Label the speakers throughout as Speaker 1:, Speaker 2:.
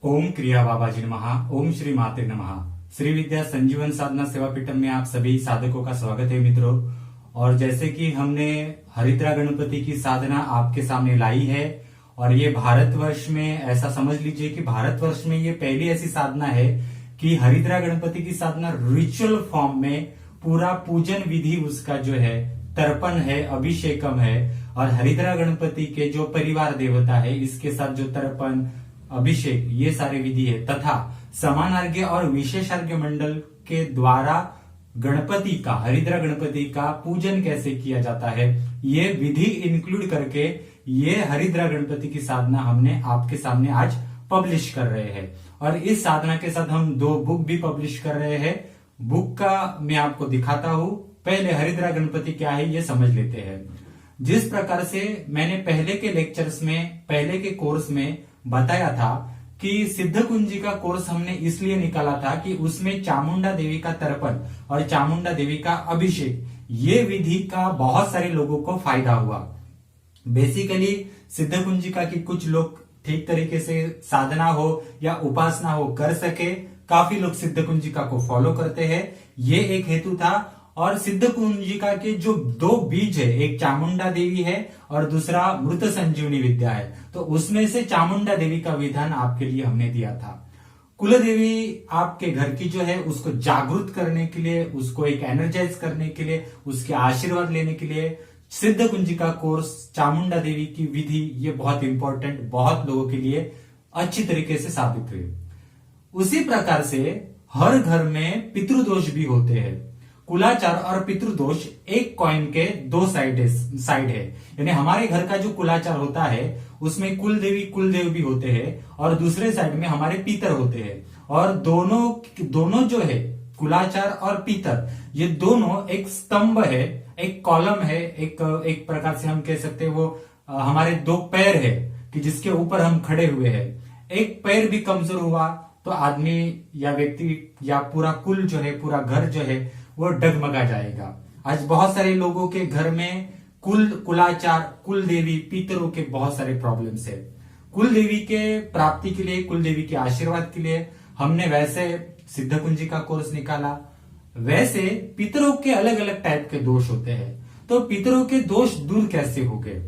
Speaker 1: ओम क्रिया बाबाजी नमः। ओम श्री माते नमः। श्री विद्या संजीवन साधना सेवापीठम में आप सभी साधकों का स्वागत है मित्रों। और जैसे कि हमने हरिद्रा गणपति की साधना आपके सामने लाई है और ये भारतवर्ष में, ऐसा समझ लीजिए कि भारतवर्ष में ये पहली ऐसी साधना है कि हरिद्रा गणपति की साधना रिचुअल फॉर्म में पूरा पूजन विधि उसका जो है तर्पण है, अभिषेकम है। और हरिद्रा गणपति के जो परिवार देवता है इसके साथ जो तर्पण, अभिषेक, ये सारे विधि है तथा समानार्घ्य और विशेषार्घ्य मंडल के द्वारा गणपति का, हरिद्रा गणपति का पूजन कैसे किया जाता है, ये विधि इंक्लूड करके ये हरिद्रा गणपति की साधना हमने आपके सामने आज पब्लिश कर रहे हैं। और इस साधना के साथ हम 2 बुक भी पब्लिश कर रहे हैं। बुक का मैं आपको दिखाता हूं। पहले हरिद्रा गणपति क्या है ये समझ लेते हैं। जिस प्रकार से मैंने पहले के लेक्चर्स में, पहले के कोर्स में बताया था कि सिद्ध कुंजी का कोर्स हमने इसलिए निकाला था कि उसमें चामुंडा देवी का तर्पण और चामुंडा देवी का अभिषेक, ये विधि का बहुत सारे लोगों को फायदा हुआ। बेसिकली सिद्ध कुंजिका की कुछ लोग ठीक तरीके से साधना हो या उपासना हो कर सके, काफी लोग सिद्ध कुंजिका को फॉलो करते हैं, ये एक हेतु था। और सिद्ध कुंजिका के जो 2 बीज है, एक चामुंडा देवी है और दूसरा मृत संजीवनी विद्या है, तो उसमें से चामुंडा देवी का विधान आपके लिए हमने दिया था। कुल देवी आपके घर की जो है उसको जागृत करने के लिए, उसको एक एनर्जाइज करने के लिए, उसके आशीर्वाद लेने के लिए सिद्ध कुंजिका कोर्स, चामुंडा देवी की विधि, ये बहुत इंपॉर्टेंट, बहुत लोगों के लिए अच्छी तरीके से साबित हुई। उसी प्रकार से हर घर में पितृदोष भी होते हैं। कुलाचार और पितृदोष एक कॉइन के 2 साइड है। यानी हमारे घर का जो कुलाचार होता है उसमें कुल देवी, कुल देव भी होते हैं और दूसरे साइड में हमारे पितर होते हैं। और दोनों जो है, कुलाचार और पितर, ये दोनों एक स्तंभ है, एक कॉलम है, एक प्रकार से हम कह सकते हैं वो हमारे 2 पैर है कि जिसके ऊपर हम खड़े हुए हैं। एक पैर भी कमजोर हुआ तो आदमी या व्यक्ति या पूरा कुल जो है, पूरा घर जो है वो डगमगा जाएगा। आज बहुत सारे लोगों के घर में कुलाचार, कुल देवी, पितरों के बहुत सारे प्रॉब्लम्स है। कुल देवी के प्राप्ति के लिए, कुल देवी के आशीर्वाद के लिए हमने वैसे सिद्ध कुंजी का कोर्स निकाला। वैसे पितरों के अलग अलग टाइप के दोष होते हैं, तो पितरों के दोष दूर कैसे हो गए?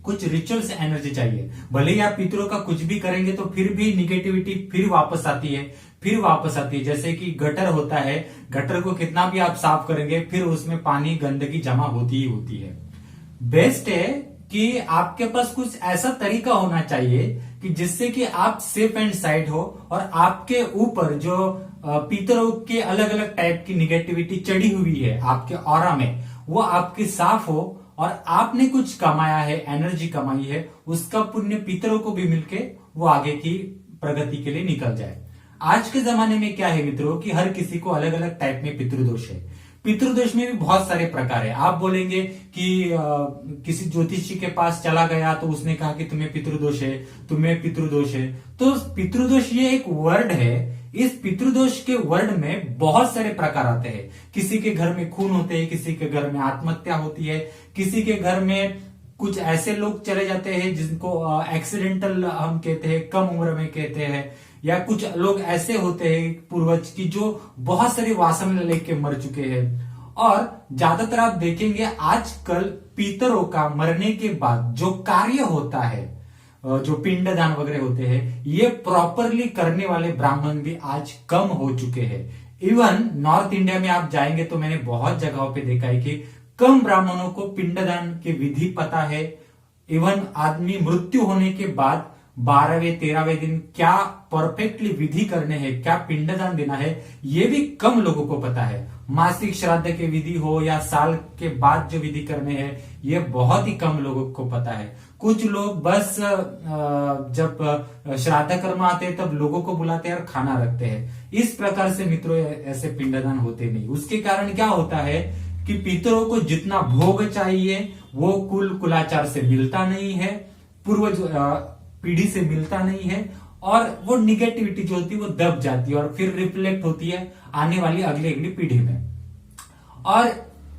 Speaker 1: कुछ रिचुअल्स एनर्जी चाहिए। भले ही आप पितरों का कुछ भी करेंगे तो फिर भी निगेटिविटी फिर वापस आती है। जैसे कि गटर होता है, गटर को कितना भी आप साफ करेंगे फिर उसमें पानी, गंदगी जमा होती ही होती है। बेस्ट है कि आपके पास कुछ ऐसा तरीका होना चाहिए कि जिससे कि आप सेफ एंड साइड हो और आपके ऊपर जो पितरों के अलग अलग टाइप की निगेटिविटी चढ़ी हुई है आपके ऑरा में, वो आपकी साफ हो और आपने कुछ कमाया है, एनर्जी कमाई है, उसका पुण्य पितरों को भी मिलके वो आगे की प्रगति के लिए निकल जाए। आज के जमाने में क्या है मित्रों कि हर किसी को अलग अलग टाइप में पितृदोष है। पितृदोष में भी बहुत सारे प्रकार है। आप बोलेंगे कि किसी ज्योतिषी के पास चला गया तो उसने कहा कि तुम्हें पितृदोष है। तो पितृदोष ये एक वर्ड है। इस पितृदोष के वर्ड में बहुत सारे प्रकार आते हैं। किसी के घर में खून होते हैं, किसी के घर में आत्महत्या होती है, किसी के घर में कुछ ऐसे लोग चले जाते हैं जिनको एक्सीडेंटल हम कहते हैं, कम उम्र में कहते हैं, या कुछ लोग ऐसे होते हैं पूर्वज की जो बहुत सारी वासना लेके मर चुके हैं। और ज्यादातर आप देखेंगे आजकल पितरों का मरने के बाद जो कार्य होता है, जो पिंडदान वगैरह होते हैं, ये प्रॉपरली करने वाले ब्राह्मण भी आज कम हो चुके हैं। इवन नॉर्थ इंडिया में आप जाएंगे तो मैंने बहुत जगहों पे देखा है कि कम ब्राह्मणों को पिंडदान की विधि पता है। इवन आदमी मृत्यु होने के बाद 12वें 13वें दिन क्या परफेक्टली विधि करने हैं, क्या पिंडदान देना है, ये भी कम लोगों को पता है। मासिक श्राद्ध के विधि हो या साल के बाद जो विधि करने हैं, ये बहुत ही कम लोगों को पता है। कुछ लोग बस जब श्राद्ध कर्म आते हैं तब लोगों को बुलाते हैं और खाना रखते हैं। इस प्रकार से मित्रों ऐसे पिंडदान होते नहीं। उसके कारण क्या होता है कि पितरों को जितना भोग चाहिए वो कुलाचार से मिलता नहीं है, पूर्वज पीढ़ी से मिलता नहीं है, और वो निगेटिविटी जो होती है वो दब जाती है और फिर रिफ्लेक्ट होती है आने वाली अगली पीढ़ी में। और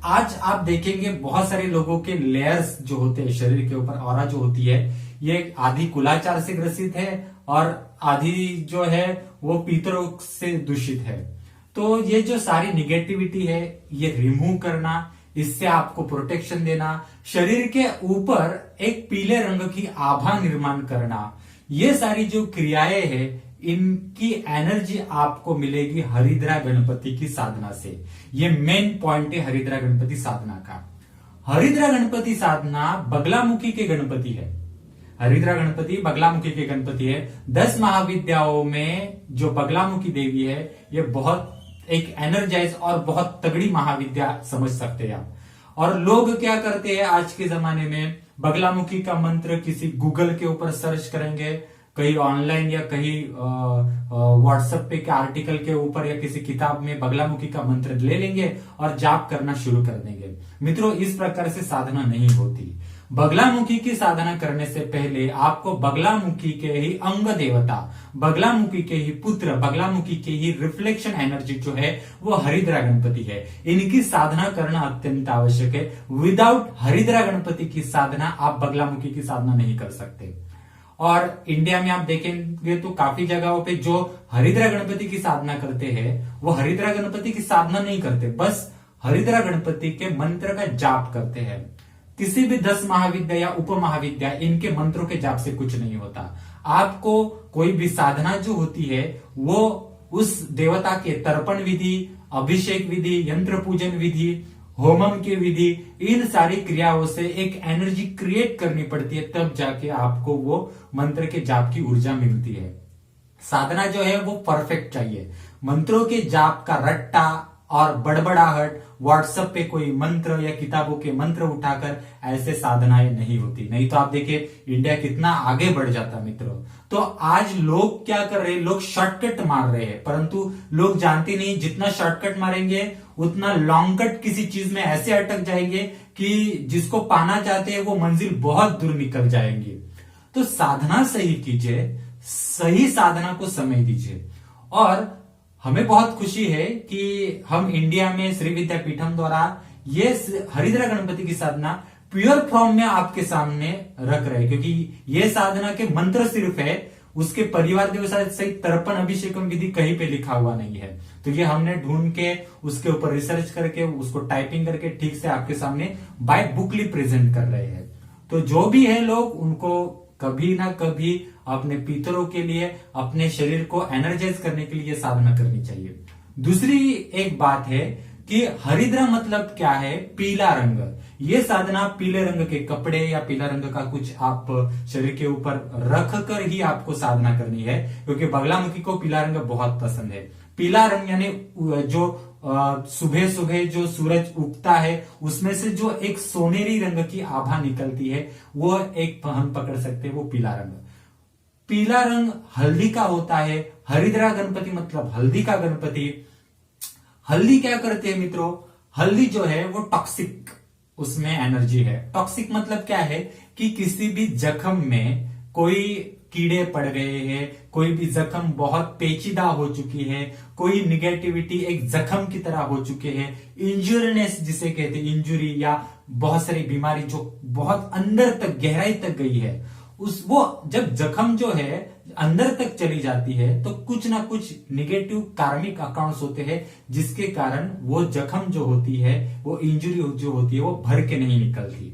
Speaker 1: आज आप देखेंगे बहुत सारे लोगों के लेयर्स जो होते हैं शरीर के ऊपर, ऑरा जो होती है, ये आधी कुलाचार से ग्रसित है और आधी जो है वो पितरों से दूषित है। तो ये जो सारी निगेटिविटी है ये रिमूव करना, इससे आपको प्रोटेक्शन देना, शरीर के ऊपर एक पीले रंग की आभा निर्माण करना, ये सारी जो क्रियाएं हैं इनकी एनर्जी आपको मिलेगी हरिद्रा गणपति की साधना से। ये मेन पॉइंट है हरिद्रा गणपति साधना का। हरिद्रा गणपति साधना बगलामुखी के गणपति है। हरिद्रा गणपति बगलामुखी के गणपति है। 10 महाविद्याओं में जो बगलामुखी देवी है ये बहुत एक एनर्जाइज और बहुत तगड़ी महाविद्या समझ सकते हैं आप। और लोग क्या करते हैं आज के जमाने में, बगलामुखी का मंत्र किसी गूगल के ऊपर सर्च करेंगे, कहीं ऑनलाइन या कहीं व्हाट्सएप पे के आर्टिकल के ऊपर या किसी किताब में बगलामुखी का मंत्र ले लेंगे और जाप करना शुरू कर देंगे। मित्रों, इस प्रकार से साधना नहीं होती। बगलामुखी की साधना करने से पहले आपको बगलामुखी के ही अंग देवता, बगलामुखी के ही पुत्र, बगलामुखी के ही रिफ्लेक्शन एनर्जी जो है वो हरिद्रा गणपति है, इनकी साधना करना अत्यंत आवश्यक है। विदाउट हरिद्रा गणपति की साधना आप बगलामुखी की साधना नहीं कर सकते। और इंडिया में आप देखेंगे तो काफी जगहों पे जो हरिद्रा गणपति की साधना करते हैं वो हरिद्रा गणपति की साधना नहीं करते, बस हरिद्रा गणपति के मंत्र का जाप करते हैं। किसी भी 10 महाविद्या या उप महाविद्या इनके मंत्रों के जाप से कुछ नहीं होता। आपको कोई भी साधना जो होती है वो उस देवता के तर्पण विधि, अभिषेक विधि, यंत्र पूजन विधि, होमम की विधि, इन सारी क्रियाओं से एक एनर्जी क्रिएट करनी पड़ती है, तब जाके आपको वो मंत्र के जाप की ऊर्जा मिलती है। साधना जो है वो परफेक्ट चाहिए। मंत्रों के जाप का रट्टा और बड़बड़ाहट, व्हाट्सएप पे कोई मंत्र या किताबों के मंत्र उठाकर ऐसे साधनाएं नहीं होती। नहीं तो आप देखिए इंडिया कितना आगे बढ़ जाता मित्रों। तो आज लोग क्या कर रहे हैं, लोग शॉर्टकट मार रहे हैं, परंतु लोग जानते नहीं जितना शॉर्टकट मारेंगे उतना लॉन्ग कट किसी चीज में ऐसे अटक जाएंगे कि जिसको पाना चाहते हैं वो मंजिल बहुत दूर निकल जाएंगी। तो साधना सही कीजिए, सही साधना को समय दीजिए। और हमें बहुत खुशी है कि हम इंडिया में श्री विद्यापीठम द्वारा ये हरिद्रा गणपति की साधना प्योर फॉर्म में आपके सामने रख रहे हैं, क्योंकि ये साधना के मंत्र सिर्फ है, उसके परिवार दिवसा सहित तर्पण अभिषेकम विधि कहीं पे लिखा हुआ नहीं है। तो ये हमने ढूंढ के उसके ऊपर रिसर्च करके उसको टाइपिंग करके ठीक से आपके सामने बाय बुकली प्रेजेंट कर रहे हैं। तो जो भी है लोग उनको कभी ना कभी अपने पितरों के लिए, अपने शरीर को एनर्जाइज करने के लिए साधना करनी चाहिए। दूसरी एक बात है कि हरिद्रा मतलब क्या है, पीला रंग। ये साधना पीले रंग के कपड़े या पीला रंग का कुछ आप शरीर के ऊपर रख कर ही आपको साधना करनी है, क्योंकि बगलामुखी को पीला रंग बहुत पसंद है। पीला रंग यानी जो सुबह सुबह जो सूरज उगता है उसमें से जो एक सोनेरी रंग की आभा निकलती है वो एक हम पकड़ सकते हैं, वो पीला रंग। पीला रंग हल्दी का होता है। हरिद्रा गणपति मतलब हल्दी का गणपति। हल्दी क्या करते हैं मित्रों, हल्दी जो है वो टॉक्सिक, उसमें एनर्जी है। टॉक्सिक मतलब क्या है कि किसी भी जख्म में कोई कीड़े पड़ गए हैं, कोई भी जख्म बहुत पेचीदा हो चुकी है, कोई निगेटिविटी एक जख्म की तरह हो चुके हैं, इंजुरीनेस जिसे कहते हैं, इंजुरी या बहुत सारी बीमारी जो बहुत अंदर तक गहराई तक गई है, वो जब जख्म जो है अंदर तक चली जाती है तो कुछ ना कुछ निगेटिव कार्मिक अकाउंट्स होते हैं, जिसके कारण वो जख्म जो होती है, वो इंजुरी जो होती है, वो भर के नहीं निकलती।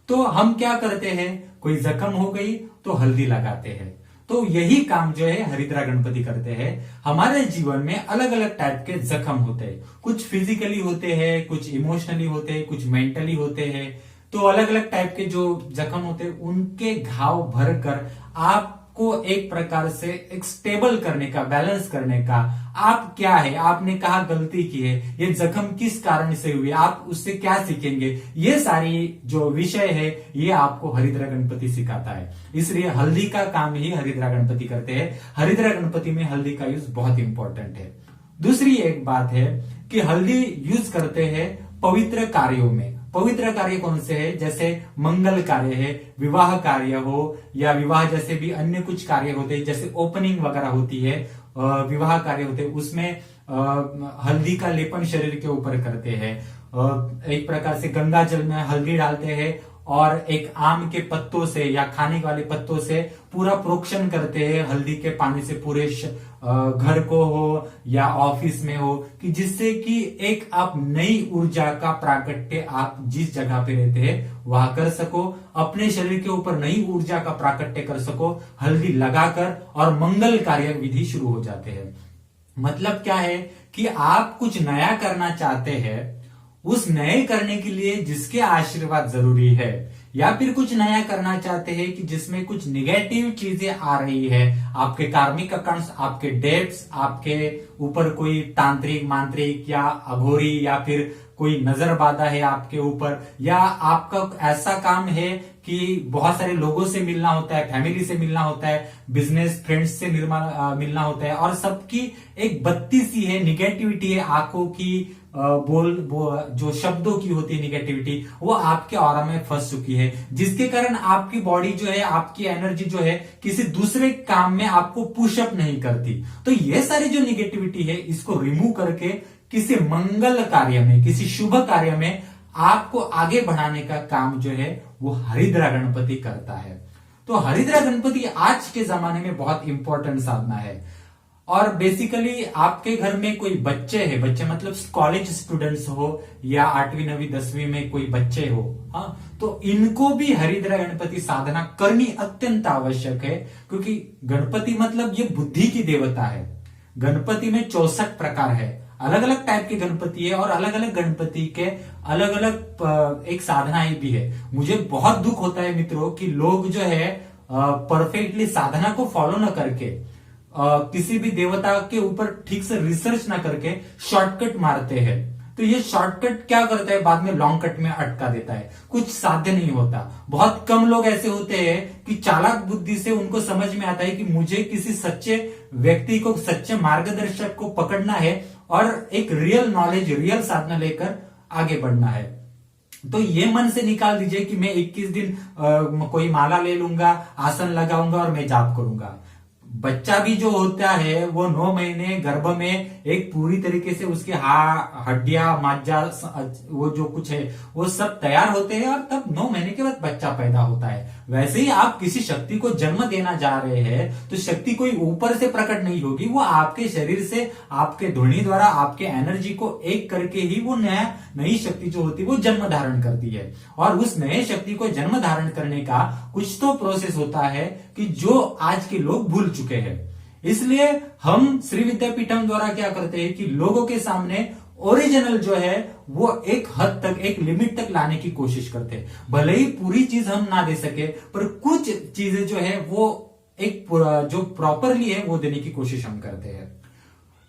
Speaker 1: तो हम क्या करते हैं, कोई जख्म हो गई तो हल्दी लगाते हैं। तो यही काम जो है हरिद्रा गणपति करते हैं। हमारे जीवन में अलग अलग टाइप के जख्म होते हैं, कुछ फिजिकली होते हैं, कुछ इमोशनली होते हैं, कुछ मेंटली होते हैं। तो अलग अलग टाइप के जो जख्म होते हैं उनके घाव भरकर आपको एक प्रकार से एक स्टेबल करने का, बैलेंस करने का, आप क्या है, आपने कहा गलती की है, ये जख्म किस कारण से हुई, आप उससे क्या सीखेंगे, ये सारी जो विषय है ये आपको हरिद्रा गणपति सिखाता है। इसलिए हल्दी का काम ही हरिद्रा गणपति करते हैं। हरिद्रा गणपति में हल्दी का यूज बहुत इंपॉर्टेंट है। दूसरी एक बात है कि हल्दी यूज करते हैं पवित्र कार्यों में। पवित्र कार्य कौन से है, जैसे मंगल कार्य है, विवाह कार्य हो या विवाह जैसे भी अन्य कुछ कार्य होते हैं, जैसे ओपनिंग वगैरह होती है, विवाह कार्य होते हैं, उसमें हल्दी का लेपन शरीर के ऊपर करते हैं। एक प्रकार से गंगा जल में हल्दी डालते हैं और एक आम के पत्तों से या खाने वाले पत्तों से पूरा प्रोक्षण करते हैं हल्दी के पानी से पूरे घर को हो या ऑफिस में हो, कि जिससे कि एक आप नई ऊर्जा का प्राकट्य आप जिस जगह पे रहते हैं वहां कर सको, अपने शरीर के ऊपर नई ऊर्जा का प्राकट्य कर सको हल्दी लगाकर, और मंगल कार्य विधि शुरू हो जाते हैं। मतलब क्या है कि आप कुछ नया करना चाहते हैं, उस नए करने के लिए जिसके आशीर्वाद जरूरी है, या फिर कुछ नया करना चाहते हैं कि जिसमें कुछ निगेटिव चीजें आ रही है, आपके कार्मिक अकाउंट्स, आपके डेट्स, आपके ऊपर कोई तांत्रिक मांत्रिक या अघोरी या फिर कोई नजर बाधा है आपके ऊपर, या आपका ऐसा काम है कि बहुत सारे लोगों से मिलना होता है, फैमिली से मिलना होता है, बिजनेस फ्रेंड्स से मिलना होता है, और सबकी एक बत्ती सी है, निगेटिविटी है, आंखों की जो शब्दों की होती है निगेटिविटी, वो आपके ऑरा में फंस चुकी है, जिसके कारण आपकी बॉडी जो है, आपकी एनर्जी जो है किसी दूसरे काम में आपको पुशअप नहीं करती। तो ये सारी जो निगेटिविटी है इसको रिमूव करके किसी मंगल कार्य में, किसी शुभ कार्य में आपको आगे बढ़ाने का काम जो है वो हरिद्रा गणपति करता है। तो हरिद्रा गणपति आज के जमाने में बहुत इंपॉर्टेंट साधना है। और बेसिकली आपके घर में कोई बच्चे है, बच्चे मतलब कॉलेज स्टूडेंट्स हो या 8वीं 9वीं 10वीं में कोई बच्चे हो, हाँ, तो इनको भी हरिद्रा गणपति साधना करनी अत्यंत आवश्यक है, क्योंकि गणपति मतलब ये बुद्धि की देवता है। गणपति में 64 प्रकार है, अलग अलग टाइप के गणपति है, और अलग अलग गणपति के अलग अलग एक साधनाएं भी है। मुझे बहुत दुख होता है मित्रों कि लोग जो है परफेक्टली साधना को फॉलो न करके, किसी भी देवता के ऊपर ठीक से रिसर्च ना करके शॉर्टकट मारते हैं। तो ये शॉर्टकट क्या करता है, बाद में लॉन्ग कट में अटका देता है, कुछ साध्य नहीं होता। बहुत कम लोग ऐसे होते हैं कि चालाक बुद्धि से उनको समझ में आता है कि मुझे किसी सच्चे व्यक्ति को, सच्चे मार्गदर्शक को पकड़ना है और एक रियल नॉलेज, रियल साधना लेकर आगे बढ़ना है। तो ये मन से निकाल दीजिए कि मैं 21 दिन कोई माला ले लूंगा, आसन लगाऊंगा और मैं जाप करूंगा। बच्चा भी जो होता है वो 9 महीने गर्भ में एक पूरी तरीके से उसके हड्डियां, माजा, वो जो कुछ है वो सब तैयार होते हैं, और तब 9 महीने के बाद बच्चा पैदा होता है। वैसे ही आप किसी शक्ति को जन्म देना जा रहे हैं तो शक्ति कोई ऊपर से प्रकट नहीं होगी, वो आपके शरीर से, आपके ध्वनि द्वारा, आपके एनर्जी को एक करके ही वो नई शक्ति जो होती है वो जन्म धारण करती है। और उस नए शक्ति को जन्म धारण करने का कुछ तो प्रोसेस होता है कि जो आज के लोग भूल चुके हैं। इसलिए हम श्री विद्यापीठम द्वारा क्या करते हैं कि लोगों के सामने ओरिजिनल जो है वो एक हद तक, एक लिमिट तक लाने की कोशिश करते हैं। भले ही पूरी चीज हम ना दे सके, पर कुछ चीजें जो है वो एक जो प्रॉपरली है वो देने की कोशिश हम करते हैं।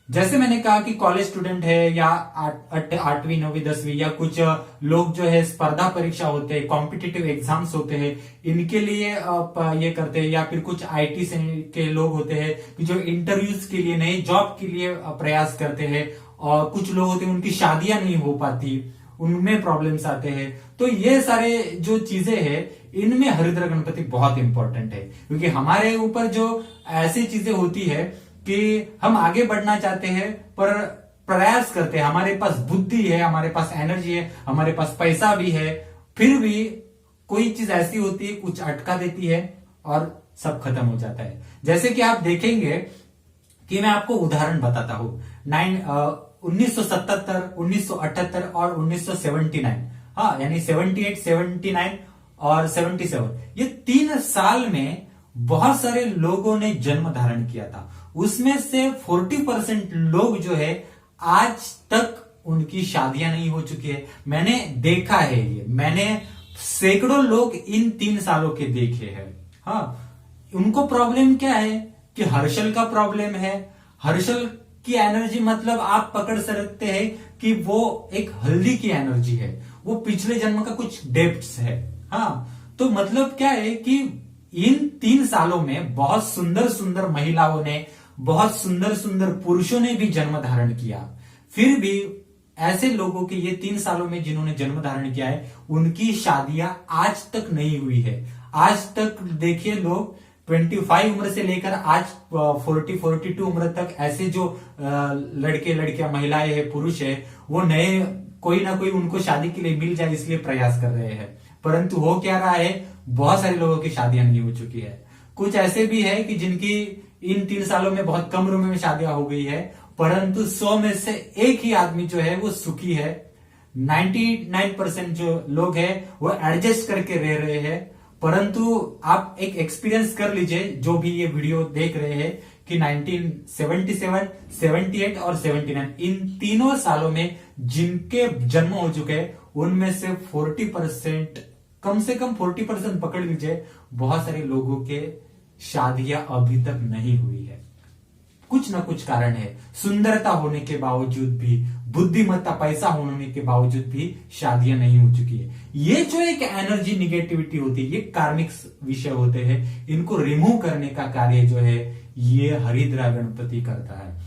Speaker 1: जैसे मैंने कहा कि कॉलेज स्टूडेंट है या 8वीं 9वीं 10वीं, या कुछ लोग जो है स्पर्धा परीक्षा होते हैं, कॉम्पिटिटिव एग्जाम्स होते हैं, इनके लिए ये करते हैं, या फिर कुछ आईटी से के लोग होते हैं कि जो इंटरव्यूज के लिए, नए जॉब के लिए प्रयास करते हैं, और कुछ लोग होते हैं उनकी शादियां नहीं हो पाती, उनमें प्रॉब्लम्स आते हैं। तो ये सारे जो चीजें हैं इनमें हरिद्रा गणपति बहुत इंपॉर्टेंट है, क्योंकि हमारे ऊपर जो ऐसी चीजें होती है कि हम आगे बढ़ना चाहते हैं पर प्रयास करते हैं, हमारे पास बुद्धि है, हमारे पास एनर्जी है, हमारे पास पैसा भी है, फिर भी कोई चीज ऐसी होती है कुछ अटका देती है और सब खत्म हो जाता है। जैसे कि आप देखेंगे कि मैं आपको उदाहरण बताता हूं, 1977, 1978 और 1979, हाँ, यानी 78, 79 और 77, ये 3 साल में बहुत सारे लोगों ने जन्म धारण किया था। उसमें से 40% लोग जो है आज तक उनकी शादियां नहीं हो चुकी है। मैंने देखा है, ये मैंने सैकड़ों लोग इन 3 सालों के देखे हैं। हाँ, उनको प्रॉब्लम क्या है कि हर्षल का प्रॉब्लम है। हर्षल की एनर्जी मतलब आप पकड़ सकते हैं कि वो एक हल्दी की एनर्जी है, वो पिछले जन्म का कुछ डेप्थ्स है। हाँ, तो मतलब क्या है कि इन 3 सालों में बहुत सुंदर सुंदर महिलाओं ने, बहुत सुंदर सुंदर पुरुषों ने भी जन्म धारण किया। फिर भी ऐसे लोगों के, ये 3 सालों में जिन्होंने जन्म धारण किया है, उनकी शादियां आज तक नहीं हुई है। आज तक देखिए लोग 25 उम्र से लेकर आज 42 उम्र तक ऐसे जो लड़के लड़कियां, महिलाएं है, पुरुष है, वो नए कोई ना कोई उनको शादी के लिए मिल जाए इसलिए प्रयास कर रहे हैं, परंतु हो क्या रहा है, बहुत सारे लोगों की शादियां नहीं हो चुकी है। कुछ ऐसे भी है कि जिनकी इन 3 सालों में बहुत कम उम्र में शादियां हो गई है, परंतु 100 में से एक ही आदमी जो है वो सुखी है। 99% जो लोग हैं वो एडजस्ट करके रह रहे हैं। परंतु आप एक एक्सपीरियंस कर लीजिए, जो भी ये वीडियो देख रहे हैं, कि 1977, 78 और 79 इन तीनों सालों में जिनके जन्म हो चुके हैं उनमें से 40%, कम से कम 40% पकड़ लीजिए, बहुत सारे लोगों के शादियां अभी तक नहीं हुई है। कुछ ना कुछ कारण है। सुंदरता होने के बावजूद भी, बुद्धिमत्ता, पैसा होने के बावजूद भी शादियां नहीं हो चुकी है। ये जो एक एनर्जी निगेटिविटी होती है, ये कार्मिक विषय होते हैं, इनको रिमूव करने का कार्य जो है ये हरिद्रा गणपति करता है।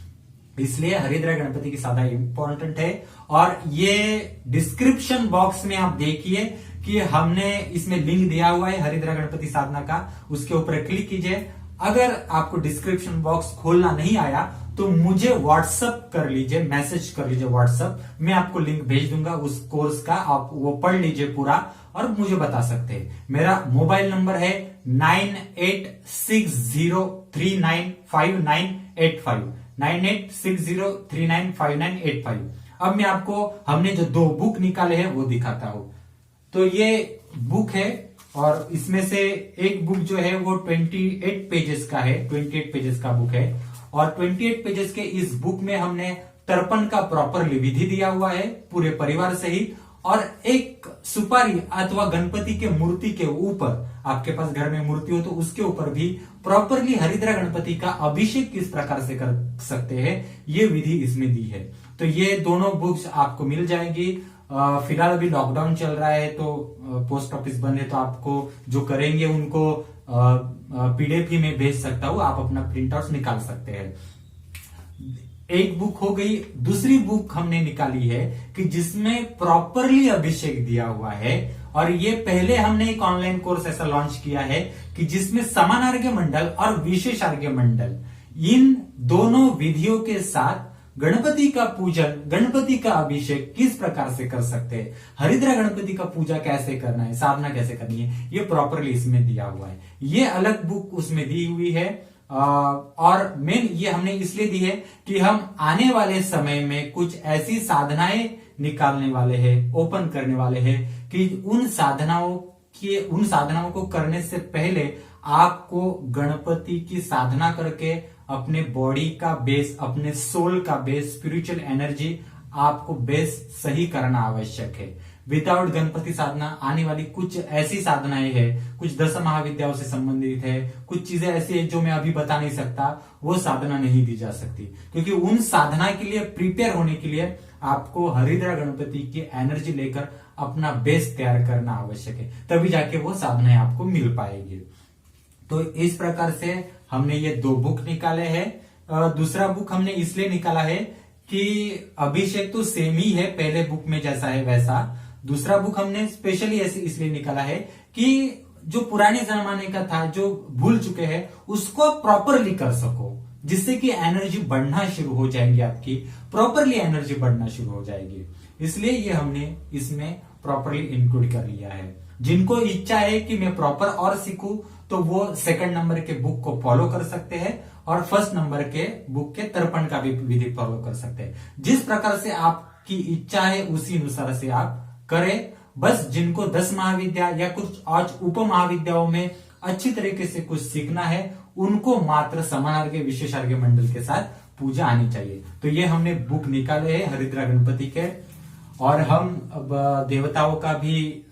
Speaker 1: इसलिए हरिद्रा गणपति की साधना इंपॉर्टेंट है। और ये डिस्क्रिप्शन बॉक्स में आप देखिए कि हमने इसमें लिंक दिया हुआ है हरिद्रा गणपति साधना का, उसके ऊपर क्लिक कीजिए। अगर आपको डिस्क्रिप्शन बॉक्स खोलना नहीं आया तो मुझे व्हाट्सएप कर लीजिए, मैसेज कर लीजिए व्हाट्सएप, मैं आपको लिंक भेज दूंगा उस कोर्स का, आप वो पढ़ लीजिए पूरा और मुझे बता सकते हैं। मेरा मोबाइल नंबर है 9860395985, 9860395985। अब मैं आपको हमने जो 2 बुक निकाले हैं वो दिखाता हूं। तो ये बुक है और इसमें से एक बुक जो है वो 28 पेजेस का है, 28 पेजेस का बुक है। और 28 पेजेस के इस बुक में हमने तर्पण का प्रॉपर विधि दिया हुआ है पूरे परिवार से ही, और एक सुपारी अथवा गणपति के मूर्ति के ऊपर, आपके पास घर में मूर्ति हो तो उसके ऊपर भी प्रॉपरली हरिद्रा गणपति का अभिषेक किस प्रकार से कर सकते हैं, ये विधि इसमें दी है। तो ये दोनों बुक्स आपको मिल जाएंगी। फिलहाल अभी लॉकडाउन चल रहा है तो पोस्ट ऑफिस बंद है, तो आपको जो करेंगे उनको पीडीएफ ही में भेज सकता हूं, आप अपना प्रिंट आउट निकाल सकते हैं। एक बुक हो गई। दूसरी बुक हमने निकाली है कि जिसमें प्रॉपरली अभिषेक दिया हुआ है, और ये पहले हमने एक ऑनलाइन कोर्स ऐसा लॉन्च किया है कि जिसमें समानार्घ्य मंडल और विशेषार्घ्य मंडल, इन दोनों विधियों के साथ गणपति का पूजन, गणपति का अभिषेक किस प्रकार से कर सकते हैं, हरिद्रा गणपति का पूजा कैसे करना है, साधना कैसे करनी है, ये प्रॉपरली इसमें दिया हुआ है। ये अलग बुक उसमें दी हुई है। और मेन ये हमने इसलिए दी है कि हम आने वाले समय में कुछ ऐसी साधनाएं निकालने वाले हैं, ओपन करने वाले हैं कि उन साधनाओं को करने से पहले आपको गणपति की साधना करके अपने बॉडी का बेस, अपने सोल का बेस, स्पिरिचुअल एनर्जी, आपको बेस सही करना आवश्यक है। विदाउट गणपति साधना आने वाली कुछ ऐसी साधनाएं हैं, कुछ 10 महाविद्याओं से संबंधित है, कुछ चीजें ऐसी है जो मैं अभी बता नहीं सकता, वो साधना नहीं दी जा सकती, क्योंकि उन साधना के लिए प्रिपेयर होने के लिए आपको हरिद्रा गणपति की एनर्जी लेकर अपना बेस तैयार करना आवश्यक है, तभी जाके वो साधनाएं आपको मिल पाएगी। तो इस प्रकार से हमने ये 2 बुक निकाले हैं। दूसरा बुक हमने इसलिए निकाला है कि अभिषेक तो सेम ही है, पहले बुक में जैसा है वैसा। दूसरा बुक हमने स्पेशली ऐसे इसलिए निकाला है कि जो पुराने जमाने का था, जो भूल चुके हैं, उसको प्रॉपरली कर सको, जिससे कि एनर्जी बढ़ना शुरू हो जाएगी, आपकी प्रॉपरली एनर्जी बढ़ना शुरू हो जाएगी। इसलिए ये हमने इसमें प्रॉपरली इंक्लूड कर लिया है। जिनको इच्छा है कि मैं प्रॉपर और सीखूं तो वो 2nd नंबर के बुक को फॉलो कर सकते हैं और 1st नंबर के बुक के तर्पण का भी विधि फॉलो कर सकते हैं। जिस प्रकार से आपकी इच्छा है उसी अनुसार से आप करें। बस जिनको 10 महाविद्या या कुछ आज उप महाविद्याओं में अच्छी तरीके से कुछ सीखना है, उनको मात्र समानार्घ्य विशेषार्घ्य मंडल के साथ पूजा आनी चाहिए। तो ये हमने बुक निकाले हैं हरिद्रा गणपति के, और हम अब देवताओं का भी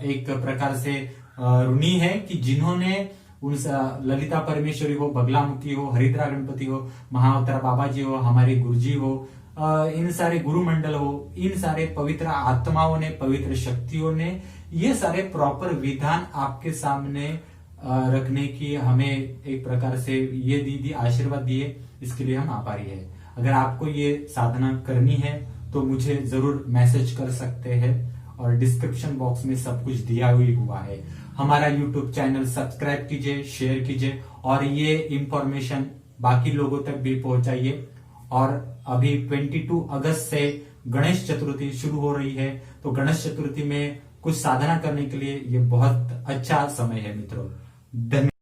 Speaker 1: एक प्रकार से ऋणी है कि जिन्होंने उन ललिता परमेश्वरी हो, बगलामुखी हो, हरिद्रा गणपति हो, महाअवतार बाबा जी हो, हमारे गुरुजी हो, इन सारे गुरु मंडल हो, इन सारे पवित्र आत्माओं ने, पवित्र शक्तियों ने ये सारे प्रॉपर विधान आपके सामने रखने की हमें एक प्रकार से ये दीदी आशीर्वाद दिए, इसके लिए हम आभारी है। अगर आपको ये साधना करनी है तो मुझे जरूर मैसेज कर सकते हैं, और डिस्क्रिप्शन बॉक्स में सब कुछ दिया हुआ है। हमारा यूट्यूब चैनल सब्सक्राइब कीजिए, शेयर कीजिए, और ये इंफॉर्मेशन बाकी लोगों तक भी पहुंचाइए। और अभी 22 अगस्त से गणेश चतुर्थी शुरू हो रही है, तो गणेश चतुर्थी में कुछ साधना करने के लिए ये बहुत अच्छा समय है मित्रों। धन्यवाद।